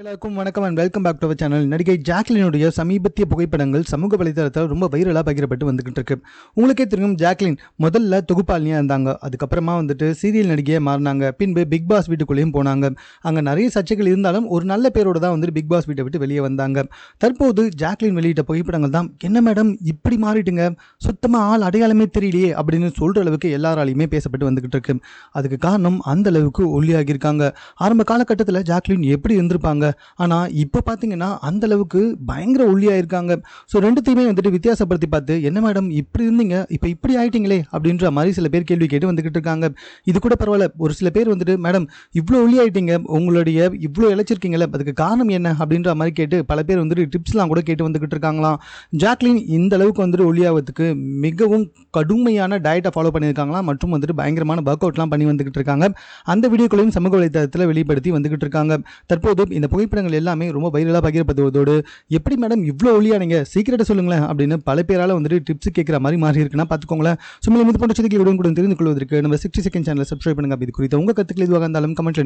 எல்லாருக்கும் வணக்கம் and welcome back to our channel. நடிகை ஜாக்லினுடைய சமீபத்திய புகைப்படங்கள் சமூக வலைதளத்தில் ரொம்ப வைரலாக பகிரப்பட்டு வந்துகிட்டு இருக்கு. உங்களுக்கே தெரியும், ஜாக்லின் முதல்ல தொகுப்பாளினியாக இருந்தாங்க. அதுக்கப்புறமா சீரியல் நடிகையாக மாறினாங்க. பின்பு பிக் பாஸ் வீட்டுக்குள்ளேயும் போனாங்க. அங்கே நிறைய சர்ச்சைகள் இருந்தாலும் ஒரு நல்ல பேரோட தான் பிக் பாஸ் வீட்டை விட்டு வெளியே வந்தாங்க. தற்போது ஜாக்லின் வெளியிட்ட புகைப்படங்கள் தான், என்ன மேடம் இப்படி மாறிட்டுங்க, சுத்தமாக ஆள் அடையாளமே தெரியலையே அப்படின்னு சொல்கிற அளவுக்கு எல்லாராலையுமே பேசப்பட்டு வந்துகிட்டு இருக்கு. அதுக்கு காரணம் அந்த அளவுக்கு ஒல்லியாகியிருக்காங்க. ஆரம்ப காலகட்டத்தில் ஜாக்லின் எப்படி இருந்திருப்பாங்க, ஆனால் இப்போ பார்த்தீங்கன்னா அந்த அளவுக்கு பயங்கர ஒல்லியாக இருக்காங்க. ஸோ ரெண்டுத்தையுமே வித்தியாசப்படுத்தி பார்த்து, என்ன மேடம் இப்படி இருந்தீங்க இப்போ இப்படி ஆயிட்டீங்களே அப்படின்ற மாதிரி சில பேர் கேள்வி கேட்டு வந்துக்கிட்டு இருக்காங்க. இது கூட பரவாயில்ல, ஒரு சில பேர் மேடம் இவ்வளோ ஒல்லி ஆயிட்டீங்க, உங்களுடைய இவ்வளோ இழைச்சிருக்கீங்களே, அதுக்கு காரணம் என்ன அப்படின்ற மாதிரி கேட்டு பல பேர் டிப்ஸ்லாம் கூட கேட்டு வந்துக்கிட்டு இருக்காங்களாம். ஜாக்லின் இந்த அளவுக்கு ஒல்லியாவதுக்கு மிகவும் கடுமையான டயட்டை ஃபாலோ பண்ணியிருக்காங்களாம். மற்றும் பயங்கரமான ஒர்க் அவுட்லாம் பண்ணி வந்துக்கிட்டு இருக்காங்க. அந்த வீடியோக்களையும் சமூக வலைதளத்தில் வெளிப்படுத்தி வந்துக்கிட்டு இருக்காங்க. தற்போது இந்த புகைப்படங்கள் எல்லாமே ரொம்ப வைரலாக பகிரப்படுவதோடு, எப்படி மேடம் இவ்வளோ ஒல்லியானீங்க, சீக்கிரட்டை சொல்லுங்களேன் அப்படின்னு பல பேரால் டிப்ஸ் கேட்குற மாதிரி மாறி இருக்குன்னா பார்த்துக்கோங்களேன். சும்மா இது போன்ற செய்திகளை உடனுக்குடன் தெரிந்து கொள்வதற்கு நம்ம 60 செகண்ட் சேனலை சப்ஸ்கிரைப் பண்ணுங்க. இது குறித்த உங்கள் கருத்துக்கள் எதுவாக இருந்தாலும் கமெண்ட்ல